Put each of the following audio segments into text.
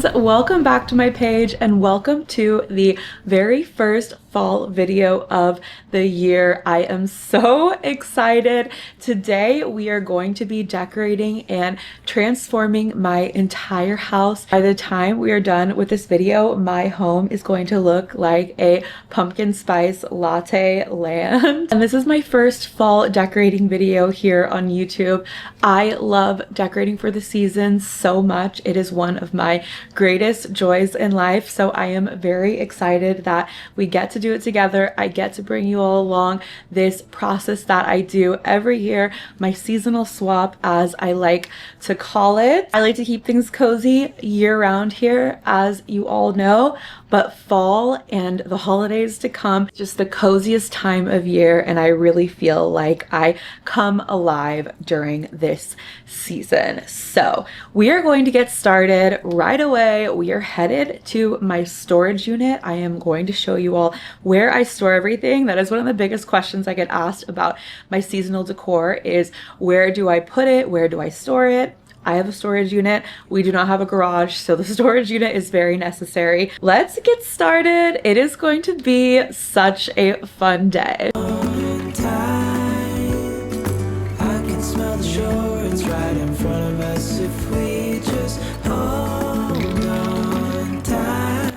friends, welcome back to my page and welcome to the very first fall video of the year. I am so excited. Today we are going to be decorating and transforming my entire house. By the time we are done with this video, my home is going to look like a pumpkin spice latte land. And this is my first fall decorating video here on YouTube. I love decorating for the season so much. It is one of my greatest joys in life. So I am very excited that we get to do it together. I get to bring you all along this process that I do every year, my seasonal swap, as I like to call it. I like to keep things cozy year round here, as you all know, but fall and the holidays to come, just the coziest time of year, and I really feel like I come alive during this season. So we are going to get started right away. We are headed to my storage unit. I am going to show you all where I store everything. That is one of the biggest questions I get asked about my seasonal decor is, where do I put it? Where do I store it? I have a storage unit. We do not have a garage, so the storage unit is very necessary. Let's get started. It is going to be such a fun day.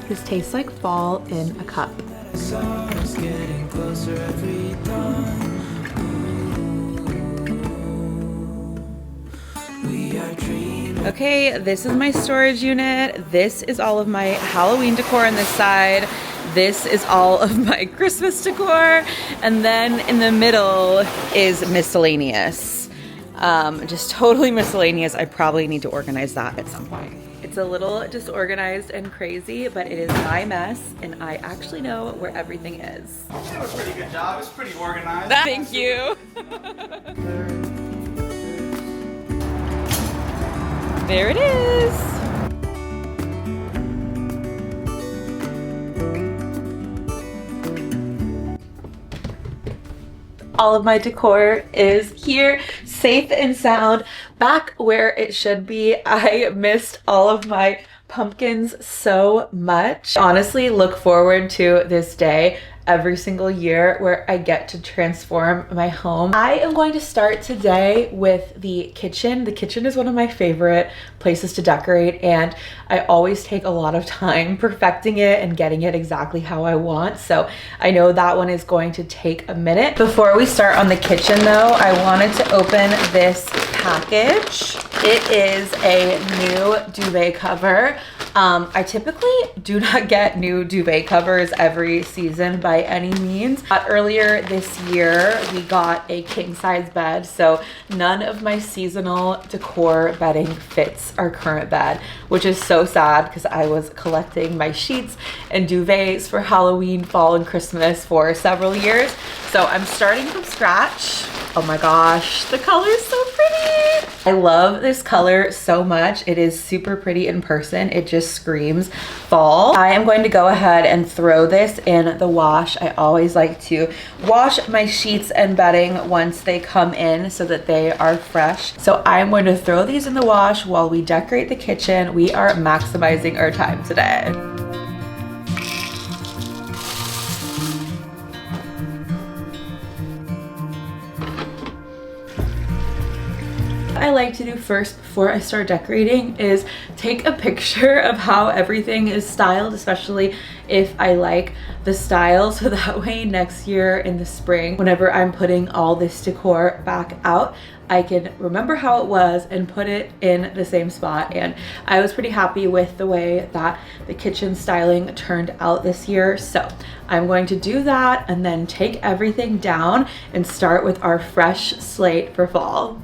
This tastes like fall in a cup. Okay, this is my storage unit. This is all of my Halloween decor on this side. This is all of my Christmas decor. And then in the middle is miscellaneous. Just totally miscellaneous. I probably need to organize that at some point. It's a little disorganized and crazy, but it is my mess, and I actually know where everything is. You did a pretty good job. It's pretty organized. Thank you. There it is. All of my decor is here, safe and sound, back where it should be. I missed all of my pumpkins so much. Honestly, look forward to this day every single year where I get to transform my home. I am going to start today with the kitchen. The kitchen is one of my favorite places to decorate, and I always take a lot of time perfecting it and getting it exactly how I want. So I know that one is going to take a minute. Before we start on the kitchen though, I wanted to open this package. It is a new duvet cover. I typically do not get new duvet covers every season by any means. Earlier this year, we got a king size bed, so none of my seasonal decor bedding fits our current bed, which is so sad because I was collecting my sheets and duvets for Halloween, fall, and Christmas for several years. So I'm starting from scratch. Oh my gosh, the color is so pretty. I love this color so much. It is super pretty in person. It just screams fall. I am going to go ahead and throw this in the wash. I always like to wash my sheets and bedding once they come in so that they are fresh. So I'm going to throw these in the wash while we decorate the kitchen. We are maximizing our time today. I like to do first before I start decorating is take a picture of how everything is styled, especially if I like the style, so that way next year in the spring, whenever I'm putting all this decor back out, I can remember how it was and put it in the same spot. And I was pretty happy with the way that the kitchen styling turned out this year. So I'm going to do that and then take everything down and start with our fresh slate for fall.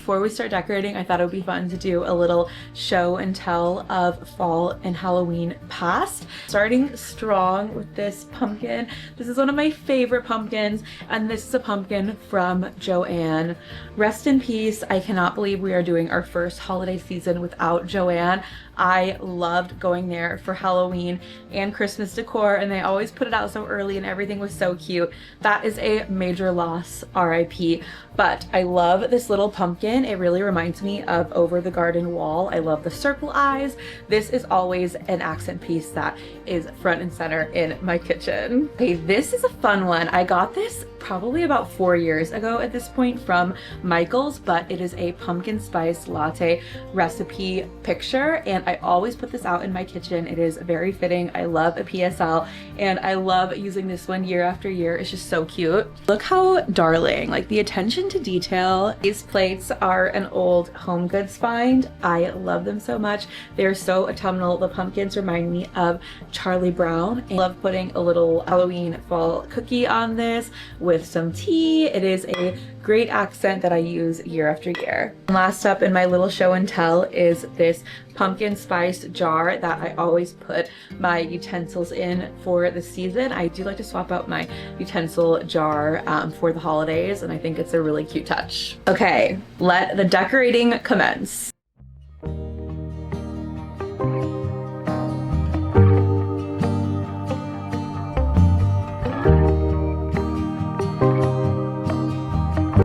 before we start decorating, I thought it would be fun to do a little show and tell of fall and Halloween past. Starting strong with this pumpkin. This is one of my favorite pumpkins, and this is a pumpkin from Joanne. Rest in peace. I cannot believe we are doing our first holiday season without Joanne. I loved going there for Halloween and Christmas decor, and they always put it out so early and everything was so cute. That is a major loss, RIP. But I love this little pumpkin. It really reminds me of Over the Garden Wall. I love the circle eyes. This is always an accent piece that is front and center in my kitchen. Okay, this is a fun one. I got this probably about 4 years ago at this point from Michael's, but it is a pumpkin spice latte recipe picture, and I always put this out in my kitchen. It is very fitting. I love a PSL, and I love using this one year after year. It's just so cute. Look how darling, like the attention to detail. These plates are an old Home Goods find. I love them so much. They're so autumnal. The pumpkins remind me of Charlie Brown. I love putting a little Halloween fall cookie on this with some tea. It is a great accent that I use year after year. And last up in my little show and tell is this pumpkin spice jar that I always put my utensils in for the season. I do like to swap out my utensil jar for the holidays, and I think it's a really cute touch. Okay, let the decorating commence.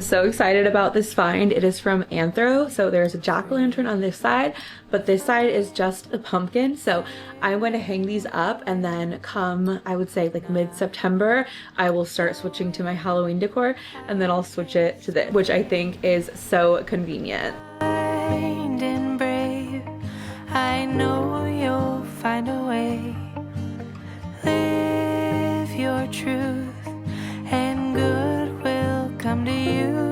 So excited about this find. It is from Anthro. So there's a jack-o'-lantern on this side, but this side is just a pumpkin. So I'm going to hang these up, and then come, I would say like mid-September, I will start switching to my Halloween decor, and then I'll switch it to this, which I think is so convenient. And brave, I know you'll find a way. Live your truth, and good will come to you.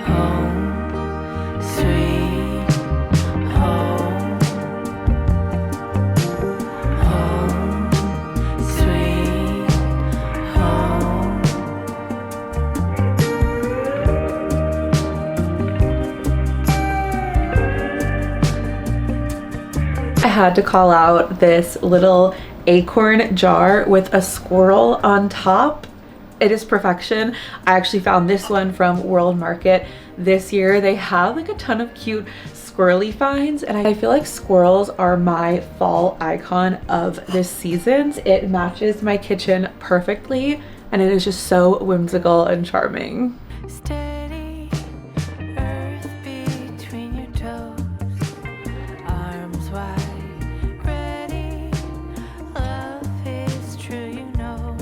Home, sweet home. Home, sweet home. I had to call out this little acorn jar with a squirrel on top. It is perfection. I actually found this one from World Market this year. They have like a ton of cute squirrely finds, and I feel like squirrels are my fall icon of this season. It matches my kitchen perfectly, and it is just so whimsical and charming. Steady earth between your toes, arms wide, ready. Love is true, you know.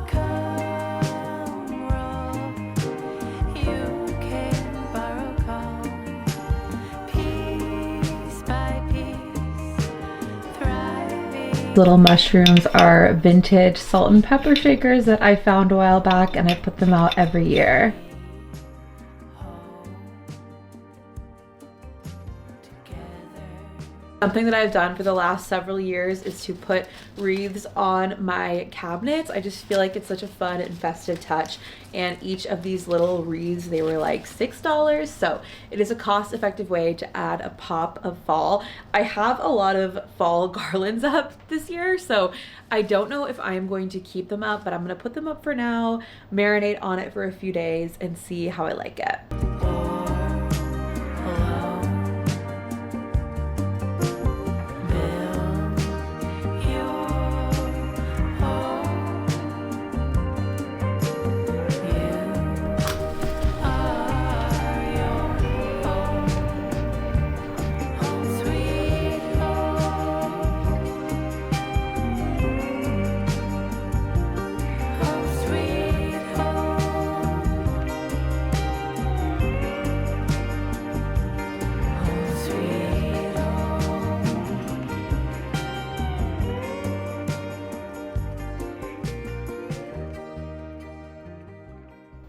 Come roll, you can borrow calm. Piece by piece, thriving. Little mushrooms are vintage salt and pepper shakers that I found a while back, and I put them out every year. Something that I've done for the last several years is to put wreaths on my cabinets. I just feel like it's such a fun and festive touch, and each of these little wreaths, they were like $6, so it is a cost-effective way to add a pop of fall. I have a lot of fall garlands up this year, so I don't know if I'm going to keep them up, but I'm gonna put them up for now, marinate on it for a few days, and see how I like it.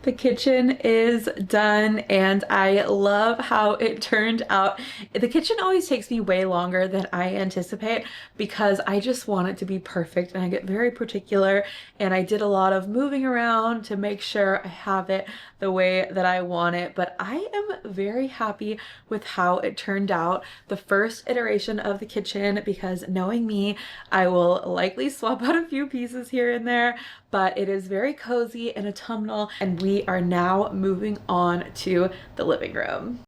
The kitchen is done and I love how it turned out. The kitchen always takes me way longer than I anticipate because I just want it to be perfect and I get very particular, and I did a lot of moving around to make sure I have it the way that I want it, but I am very happy with how it turned out. The first iteration of the kitchen, because knowing me, I will likely swap out a few pieces here and there, but it is very cozy and autumnal, and we are now moving on to the living room.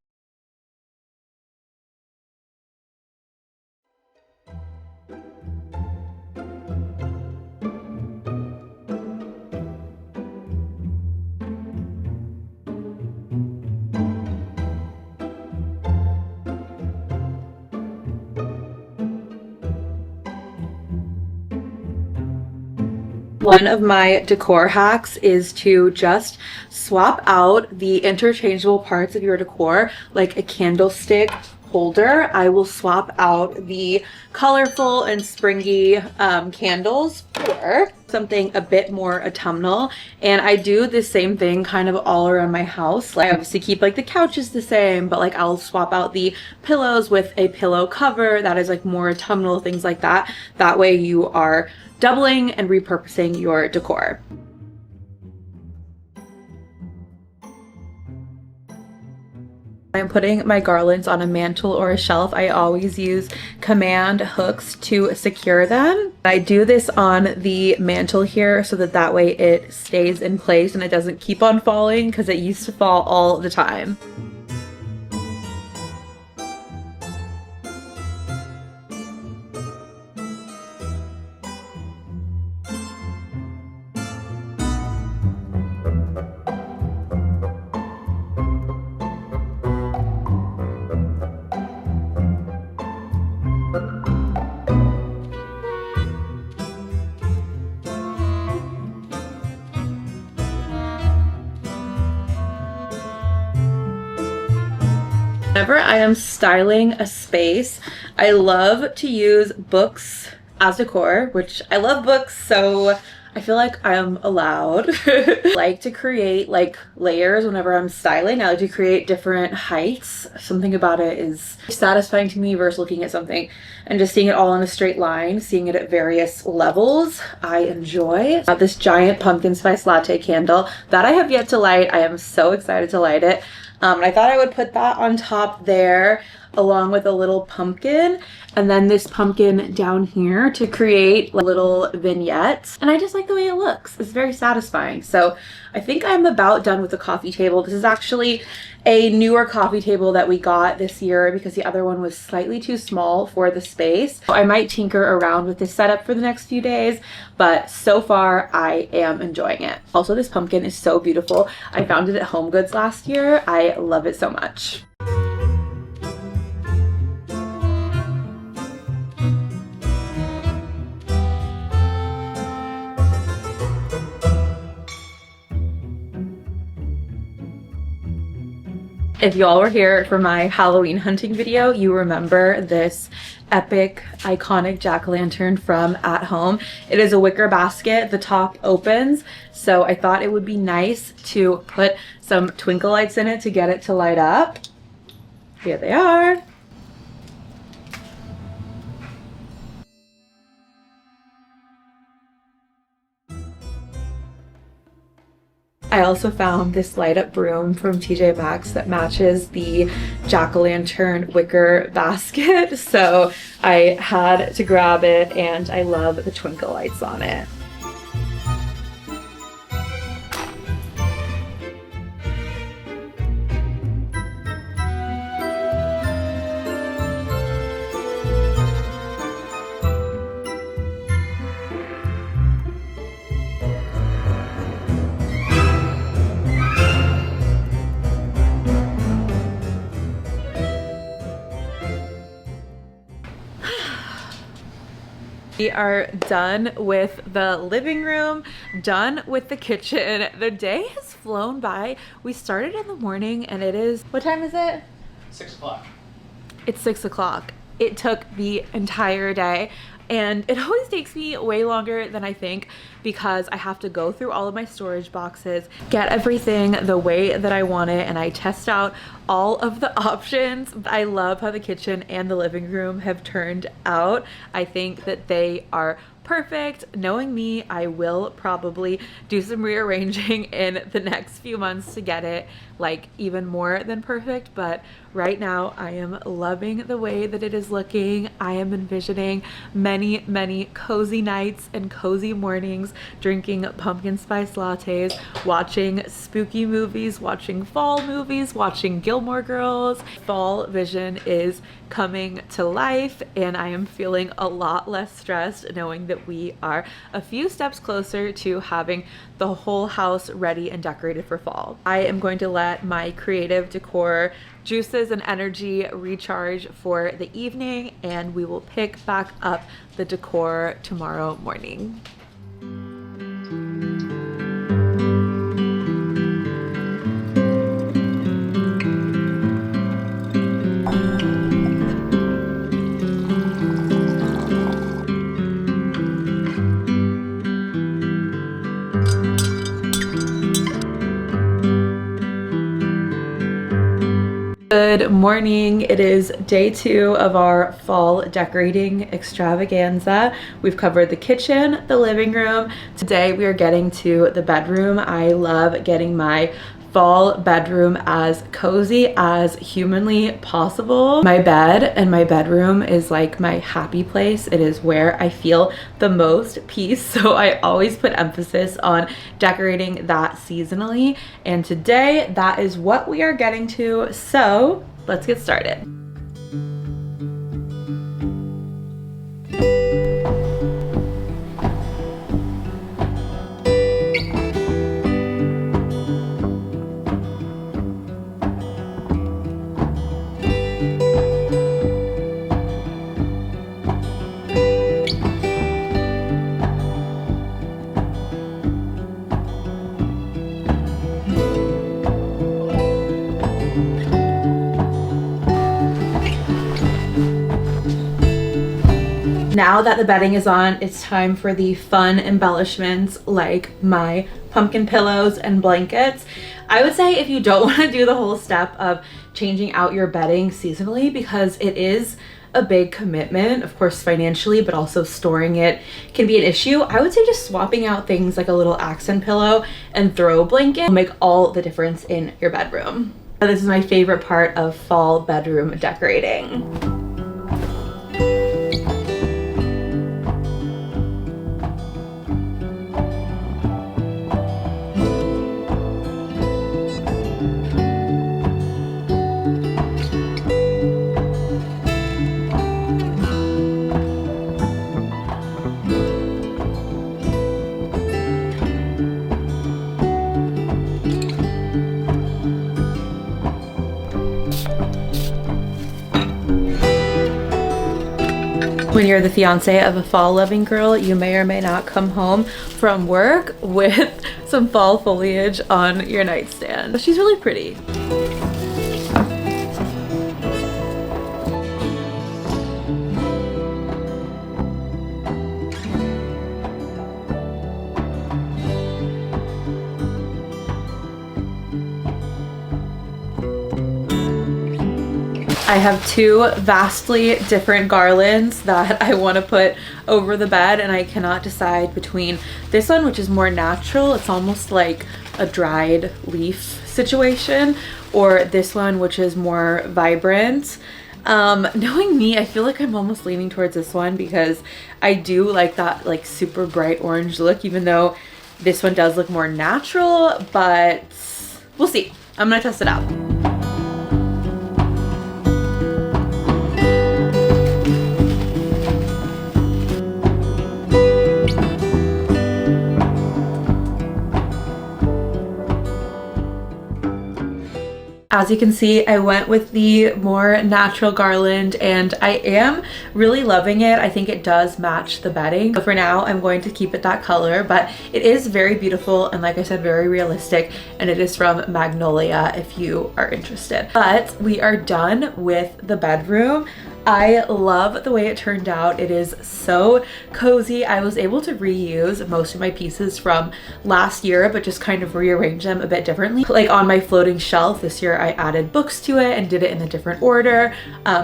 One of my decor hacks is to just swap out the interchangeable parts of your decor, like a candlestick holder. I will swap out the colorful and springy candles for something a bit more autumnal, and I do the same thing kind of all around my house. Like, I obviously keep like the couches the same, but like I'll swap out the pillows with a pillow cover that is like more autumnal, things like that. That way you are doubling and repurposing your decor. I'm putting my garlands on a mantle or a shelf. I always use command hooks to secure them. I do this on the mantle here so that way it stays in place and it doesn't keep on falling, because it used to fall all the time. Whenever I am styling a space, I love to use books as decor, which I love books, so I feel like I'm allowed. I like to create like layers whenever I'm styling. I like to create different heights. Something about it is satisfying to me versus looking at something and just seeing it all in a straight line, seeing it at various levels. I enjoy this giant pumpkin spice latte candle that I have yet to light. I am so excited to light it. I thought I would put that on top there along with a little pumpkin, and then this pumpkin down here to create little vignettes. And I just like the way it looks. It's very satisfying. So I think I'm about done with the coffee table. This is actually a newer coffee table that we got this year because the other one was slightly too small for the space. So I might tinker around with this setup for the next few days, but so far I am enjoying it. Also, this pumpkin is so beautiful. I found it at HomeGoods last year. I love it so much. If y'all were here for my Halloween hunting video, you remember this epic, iconic jack-o'-lantern from At Home. It is a wicker basket. The top opens, so I thought it would be nice to put some twinkle lights in it to get it to light up. Here they are. I also found this light up broom from TJ Maxx that matches the jack-o'-lantern wicker basket. So I had to grab it, and I love the twinkle lights on it. We are done with the living room, done with the kitchen. The day has flown by. We started in the morning and it is, what time is it? 6 o'clock. It's 6 o'clock. It took the entire day. And it always takes me way longer than I think because I have to go through all of my storage boxes, get everything the way that I want it, and I test out all of the options. I love how the kitchen and the living room have turned out. I think that they are perfect. Knowing me, I will probably do some rearranging in the next few months to get it like even more than perfect, but right now I am loving the way that it is looking. I am envisioning many cozy nights and cozy mornings drinking pumpkin spice lattes, watching spooky movies, watching fall movies, watching Gilmore Girls. Fall vision is coming to life and I am feeling a lot less stressed knowing that we are a few steps closer to having the whole house ready and decorated for fall. I am going to let my creative decor juices and energy recharge for the evening and we will pick back up the decor tomorrow morning. Good morning. It is day 2 of our fall decorating extravaganza. We've covered the kitchen, the living room. Today we are getting to the bedroom. I love getting my fall bedroom as cozy as humanly possible. My bed and my bedroom is like my happy place. It is where I feel the most peace, so I always put emphasis on decorating that seasonally, and today that is what we are getting to, so let's get started. Now that the bedding is on, it's time for the fun embellishments like my pumpkin pillows and blankets. I would say if you don't want to do the whole step of changing out your bedding seasonally, because it is a big commitment, of course financially, but also storing it can be an issue, I would say just swapping out things like a little accent pillow and throw blanket will make all the difference in your bedroom. This is my favorite part of fall bedroom decorating. When you're the fiance of a fall loving girl, you may or may not come home from work with some fall foliage on your nightstand. She's really pretty. I have 2 vastly different garlands that I want to put over the bed, and I cannot decide between this one, which is more natural, it's almost like a dried leaf situation, or this one, which is more vibrant. Knowing me, I feel like I'm almost leaning towards this one because I do like that like super bright orange look, even though this one does look more natural, but we'll see. I'm gonna test it out. As you can see, I went with the more natural garland and I am really loving it. I think it does match the bedding. But for now, I'm going to keep it that color, but it is very beautiful and like I said, very realistic, and it is from Magnolia if you are interested. But we are done with the bedroom. I love the way it turned out. It is so cozy. I was able to reuse most of my pieces from last year, but just kind of rearrange them a bit differently. Like on my floating shelf this year, I added books to it and did it in a different order.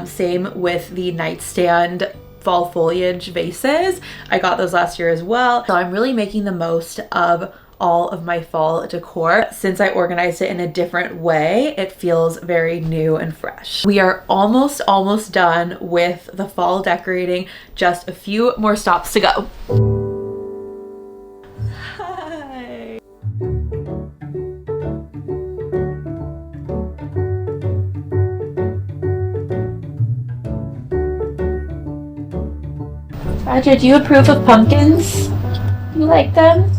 Same with the nightstand fall foliage vases. I got those last year as well. So I'm really making the most of all of my fall decor. Since I organized it in a different way, it feels very new and fresh. We are almost done with the fall decorating. Just a few more stops to go. Hi. Roger, do you approve of pumpkins? You like them?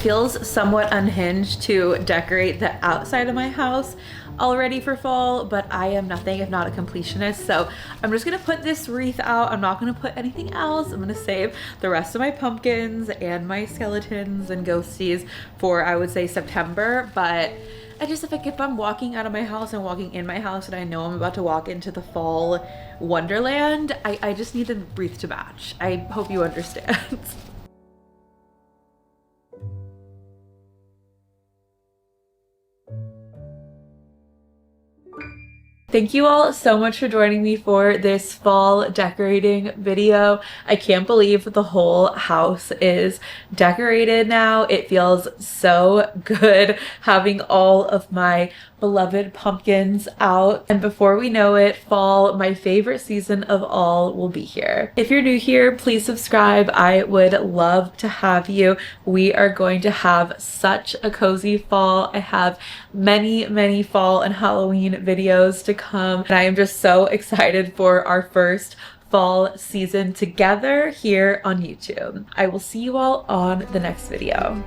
Feels somewhat unhinged to decorate the outside of my house already for fall, but I am nothing if not a completionist, so I'm just gonna put this wreath out. I'm not gonna put anything else. I'm gonna save the rest of my pumpkins and my skeletons and ghosties for, I would say, September. But if I'm walking out of my house and walking in my house and I know I'm about to walk into the fall wonderland, I just need the wreath to match. I hope you understand. Thank you all so much for joining me for this fall decorating video. I can't believe the whole house is decorated now. It feels so good having all of my beloved pumpkins out. And before we know it, fall, my favorite season of all, will be here. If you're new here, please subscribe. I would love to have you. We are going to have such a cozy fall. I have many fall and Halloween videos to come, and I am just so excited for our first fall season together here on YouTube. I will see you all on the next video.